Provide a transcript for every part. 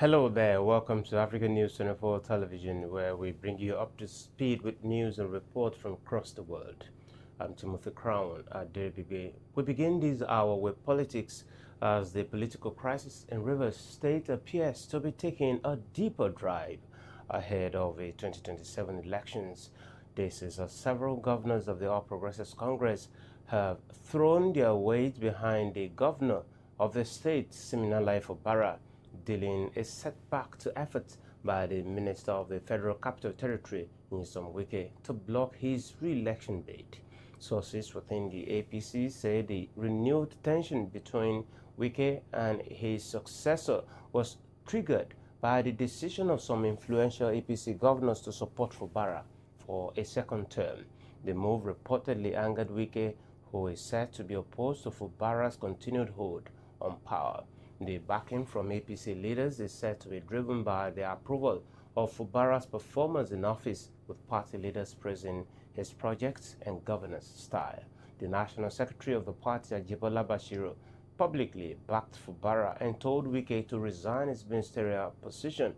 Hello there, welcome to African News 24 Television, where we bring you up to speed with news and reports from across the world. I'm Timothy Crown at Derby. We begin this hour with politics as the political crisis in Rivers State appears to be taking a deeper drive ahead of the 2027 elections. This is as several governors of the All Progressives Congress have thrown their weight behind the governor of the state, Siminalayi Fubara, dealing a setback to efforts by the Minister of the Federal Capital Territory, Mozambique, to block his re-election bid. Sources within the APC say the renewed tension between Wike and his successor was triggered by the decision of some influential APC governors to support Fubara for a second term. The move reportedly angered Wike, who is said to be opposed to Fubara's continued hold on power. The backing from APC leaders is said to be driven by the approval of Fubara's performance in office, with party leaders praising his projects and governance style. The National Secretary of the party, Ajibola Bashiru, publicly backed Fubara and told Wike to resign his ministerial position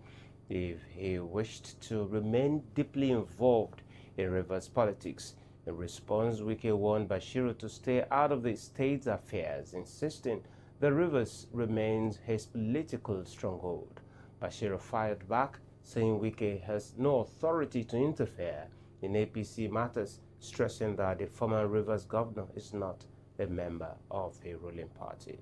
if he wished to remain deeply involved in Rivers politics. In response, Wike warned Bashiru to stay out of the state's affairs, insisting the Rivers remains his political stronghold. Bashiru fired back, saying Wike has no authority to interfere in APC matters, stressing that the former Rivers governor is not a member of the ruling party.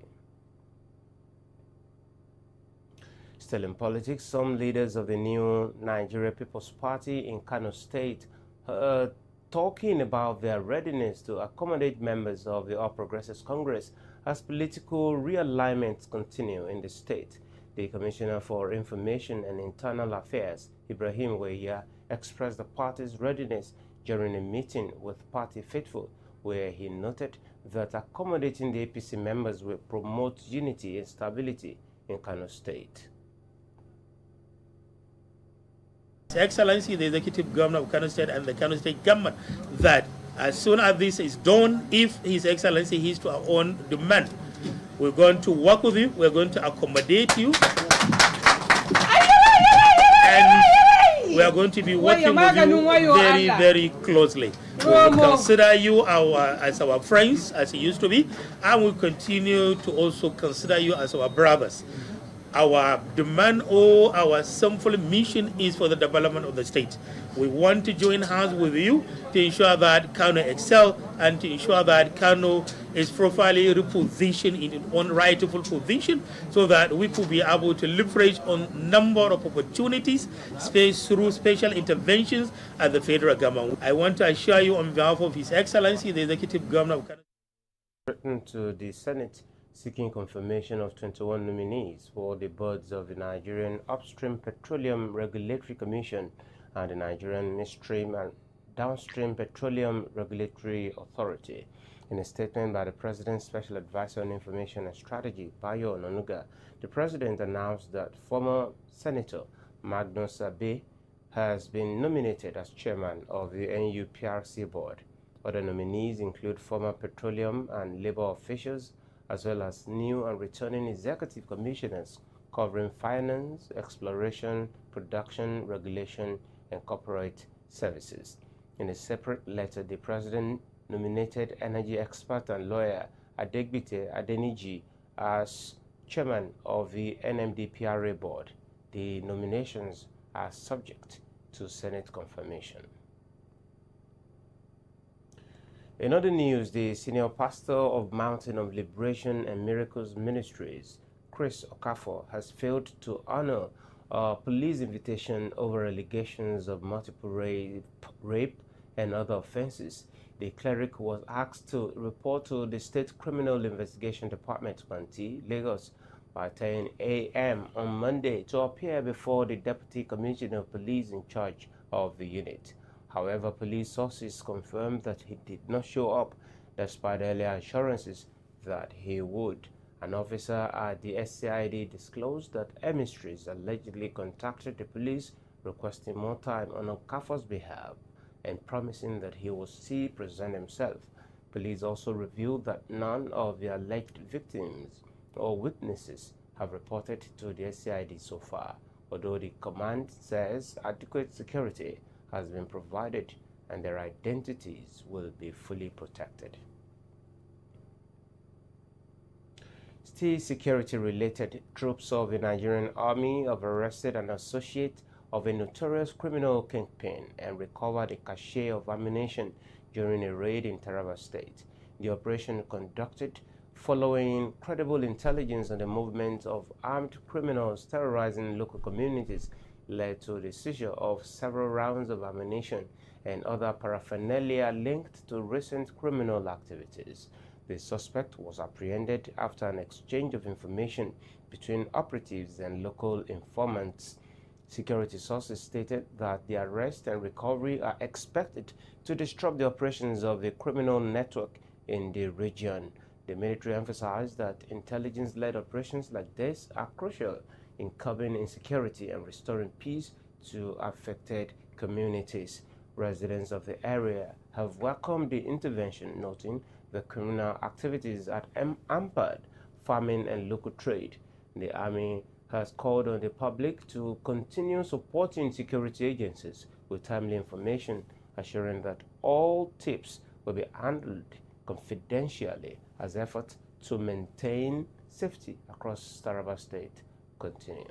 Still in politics, some leaders of the new Nigeria People's Party in Kano State are talking about their readiness to accommodate members of the All Progressives Congress as political realignments continue in the state. The Commissioner for Information and Internal Affairs, Ibrahim Weya, expressed the party's readiness during a meeting with party faithful, where he noted that accommodating the APC members will promote unity and stability in Kano State. His Excellency, the Executive Governor of Kano State and the Kano State government, that as soon as this is done, if His Excellency is to our own demand, we're going to work with you, we're going to accommodate you, and we are going to be working with you very, very closely. We will consider you as our friends, as it used to be, and we'll continue to also consider you as our brothers. Our demand or our simple mission is for the development of the state. We want to join hands with you to ensure that Kano excel and to ensure that Kano is properly repositioned in its own rightful position, so that we could be able to leverage on number of opportunities through special interventions at the federal government. I want to assure you on behalf of His Excellency, the Executive Governor of Kano. Written to the Senate, seeking confirmation of 21 nominees for the boards of the Nigerian Upstream Petroleum Regulatory Commission and the Nigerian Midstream and Downstream Petroleum Regulatory Authority. In a statement by the President's Special Advisor on Information and Strategy, Bayo Onanuga, the President announced that former Senator Magnus has been nominated as Chairman of the NUPRC Board. Other nominees include former petroleum and labor officials, as well as new and returning executive commissioners covering finance, exploration, production, regulation, and corporate services. In a separate letter, the President nominated energy expert and lawyer Adegbite Adeniji as chairman of the NMDPRA board. The nominations are subject to Senate confirmation. In other news, the senior pastor of Mountain of Liberation and Miracles Ministries, Chris Okafor, has failed to honor a police invitation over allegations of multiple rape and other offenses. The cleric was asked to report to the State Criminal Investigation Department, Kwanti, Lagos, by 10 a.m. on Monday to appear before the Deputy Commissioner of Police in charge of the unit. However, police sources confirmed that he did not show up, despite earlier assurances that he would. An officer at the SCID disclosed that emissaries allegedly contacted the police requesting more time on Okafor's behalf and promising that he would still present himself. Police also revealed that none of the alleged victims or witnesses have reported to the SCID so far, although the command says adequate security has been provided and their identities will be fully protected. Still security-related, troops of the Nigerian Army have arrested an associate of a notorious criminal kingpin and recovered a cache of ammunition during a raid in Taraba State. The operation, conducted following credible intelligence on the movement of armed criminals terrorizing local communities, led to the seizure of several rounds of ammunition and other paraphernalia linked to recent criminal activities. The suspect was apprehended after an exchange of information between operatives and local informants. Security sources stated that the arrest and recovery are expected to disrupt the operations of the criminal network in the region. The military emphasized that intelligence-led operations like this are crucial in curbing insecurity and restoring peace to affected communities. Residents of the area have welcomed the intervention, noting the criminal activities had hampered farming and local trade. The army has called on the public to continue supporting security agencies with timely information, assuring that all tips will be handled confidentially as efforts to maintain safety across Taraba State continue.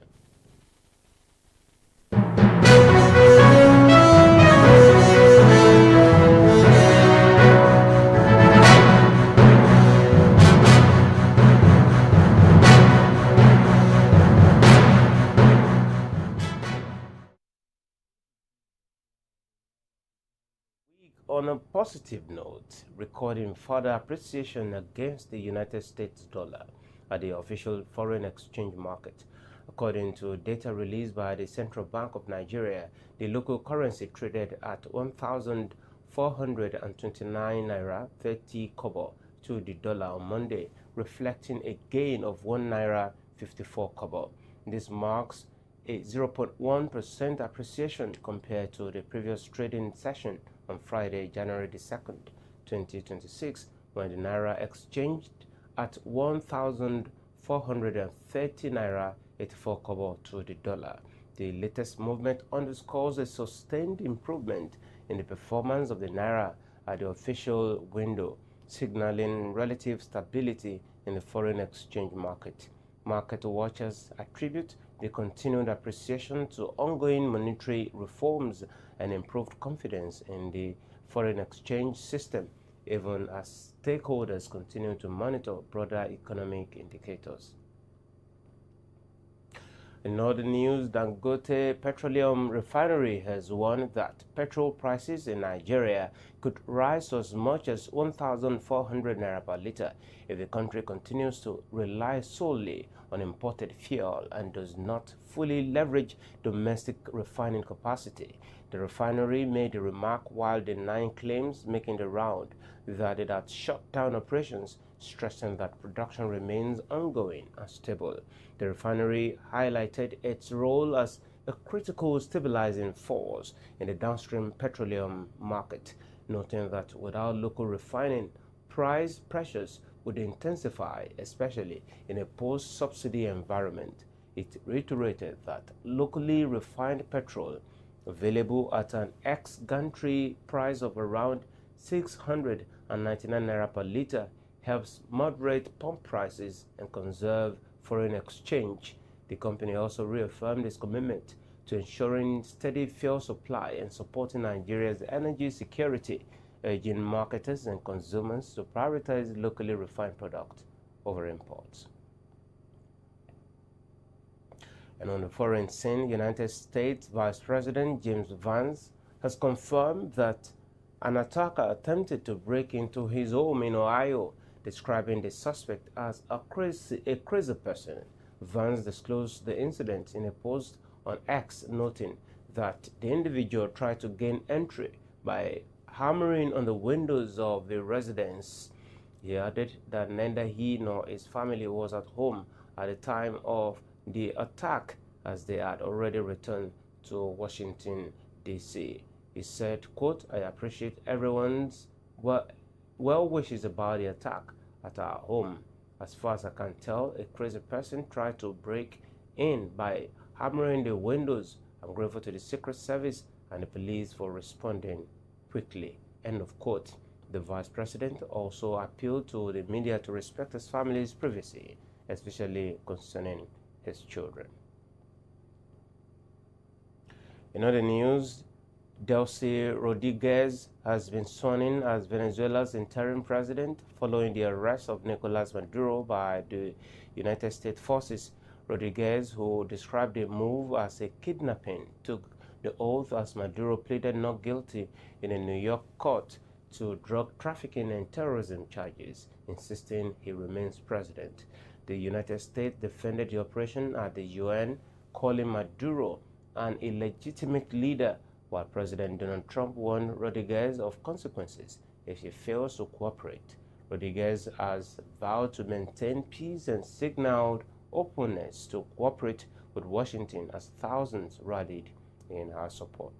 On a positive note, recording further appreciation against the United States dollar at the official foreign exchange market. According to data released by the Central Bank of Nigeria, the local currency traded at 1,429 naira 30 kobo to the dollar on Monday, reflecting a gain of 1 naira 54 kobo. This marks a 0.1% appreciation compared to the previous trading session on Friday, January the 2nd, 2026, when the Naira exchanged at 1,430 Naira 84 kobo to the dollar. The latest movement underscores a sustained improvement in the performance of the Naira at the official window, signaling relative stability in the foreign exchange market. Market watchers attribute the continued appreciation to ongoing monetary reforms and improved confidence in the foreign exchange system, even as stakeholders continue to monitor broader economic indicators. In other news, Dangote Petroleum Refinery has warned that petrol prices in Nigeria could rise to as much as 1,400 naira per litre if the country continues to rely solely on imported fuel and does not fully leverage domestic refining capacity. The refinery made a remark while denying claims making the round that it had shut down operations, stressing that production remains ongoing and stable. The refinery highlighted its role as a critical stabilizing force in the downstream petroleum market, noting that without local refining, price pressures would intensify, especially in a post-subsidy environment. It reiterated that locally refined petrol, available at an ex-gantry price of around 699 naira per litre, helps moderate pump prices and conserve foreign exchange. The company also reaffirmed its commitment to ensuring steady fuel supply and supporting Nigeria's energy security, urging marketers and consumers to prioritize locally refined products over imports. And on the foreign scene, United States Vice President James Vance has confirmed that an attacker attempted to break into his home in Ohio, describing the suspect as a crazy person. Vance disclosed the incident in a post on X, noting that the individual tried to gain entry by hammering on the windows of the residence. He added that neither he nor his family was at home at the time of the attack, as they had already returned to Washington, D.C. He said, quote, "I appreciate everyone's well wishes about the attack at our home. As far as I can tell, a crazy person tried to break in by hammering the windows. I'm grateful to the Secret Service and the police for responding quickly." End of quote. The vice president also appealed to the media to respect his family's privacy, especially concerning his children. In other news, Delcy Rodriguez has been sworn in as Venezuela's interim president following the arrest of Nicolas Maduro by the United States forces. Rodriguez, who described the move as a kidnapping, took the oath as Maduro pleaded not guilty in a New York court to drug trafficking and terrorism charges, insisting he remains president. The United States defended the operation at the UN, calling Maduro an illegitimate leader, while President Donald Trump warned Rodriguez of consequences if he fails to cooperate. Rodriguez has vowed to maintain peace and signaled openness to cooperate with Washington as thousands rallied in her support.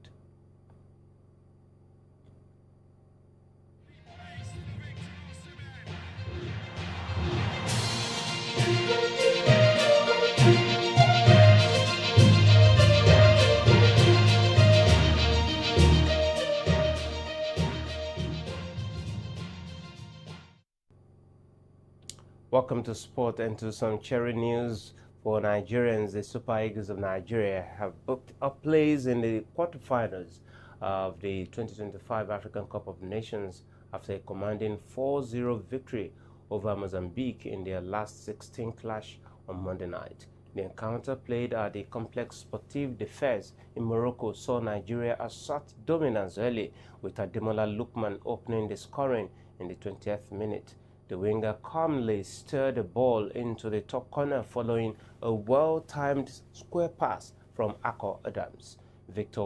Welcome to Sport and to some cherry news for Nigerians. The Super Eagles of Nigeria have booked a place in the quarterfinals of the 2025 African Cup of Nations after a commanding 4-0 victory over Mozambique in their last 16 clash on Monday night. The encounter, played at the Complex Sportif de Fez in Morocco, saw Nigeria assert dominance early, with Ademola Lookman opening the scoring in the 20th minute. The winger calmly steered the ball into the top corner following a well-timed square pass from Akko Adams. Victor.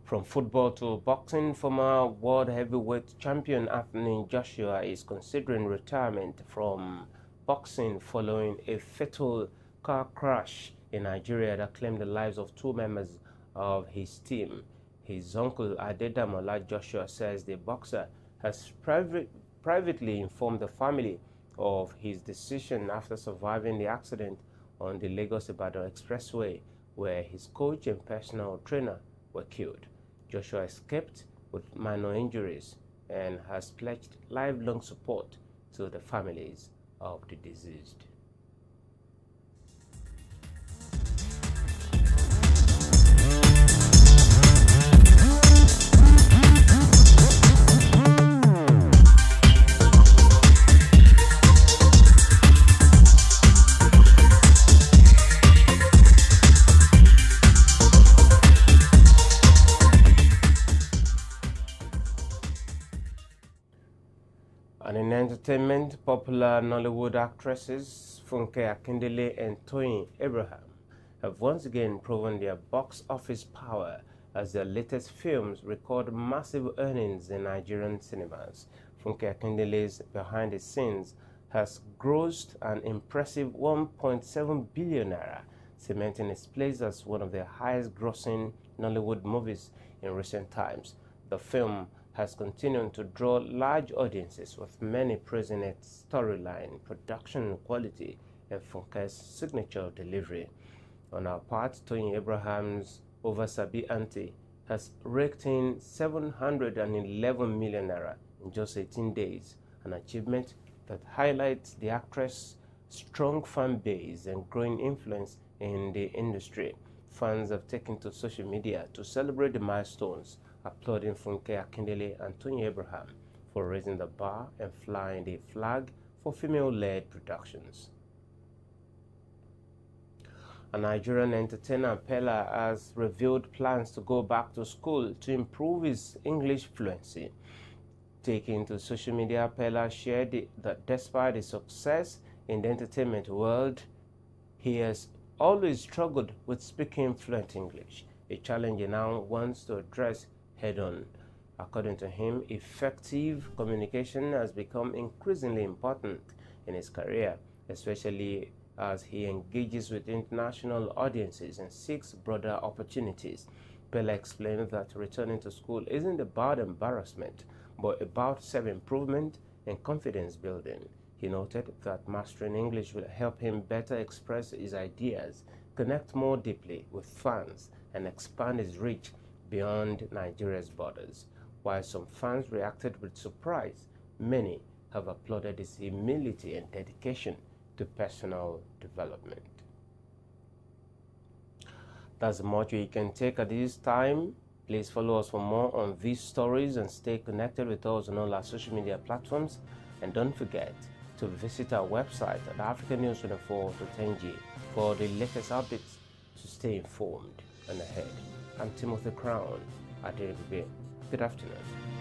From football to boxing, former world heavyweight champion Anthony Joshua is considering retirement from boxing following a fatal car crash in Nigeria that claimed the lives of 2 members of his team. His uncle Adedamola Joshua says the boxer has privately informed the family of his decision after surviving the accident on the Lagos-Ibadan Expressway, where his coach and personal trainer were killed. Joshua escaped with minor injuries and has pledged lifelong support to the families of the deceased. And in entertainment, popular Nollywood actresses Funke Akindele and Toyin have once again proven their box office power as their latest films record massive earnings in Nigerian cinemas. Funke Akindele's Behind the Scenes has grossed an impressive 1.7 billion naira, cementing its place as one of the highest-grossing Nollywood movies in recent times. The film has continued to draw large audiences, with many praising its storyline, production quality, and Funke's signature delivery. On our part, Toyin Abraham's Oversabi Auntie has raked in 711 million naira in just 18 days, an achievement that highlights the actress' strong fan base and growing influence in the industry. Fans have taken to social media to celebrate the milestones, applauding Funke Akindele and Toyin Abraham for raising the bar and flying the flag for female-led productions. A Nigerian entertainer, Peller, has revealed plans to go back to school to improve his English fluency. Taking to social media, Peller shared that despite his success in the entertainment world, he has always struggled with speaking fluent English, a challenge he now wants to address head-on. According to him, effective communication has become increasingly important in his career, especially as he engages with international audiences and seeks broader opportunities. Peller explained that returning to school isn't about embarrassment, but about self-improvement and confidence building. He noted that mastering English will help him better express his ideas, connect more deeply with fans, and expand his reach beyond Nigeria's borders. While some fans reacted with surprise, many have applauded his humility and dedication to personal development. That's much we can take at this time. Please follow us for more on these stories and stay connected with us on all our social media platforms. And don't forget to visit our website at africanews24.ng for the latest updates to stay informed and ahead. I'm Timothy Crown at AFCON. Good afternoon.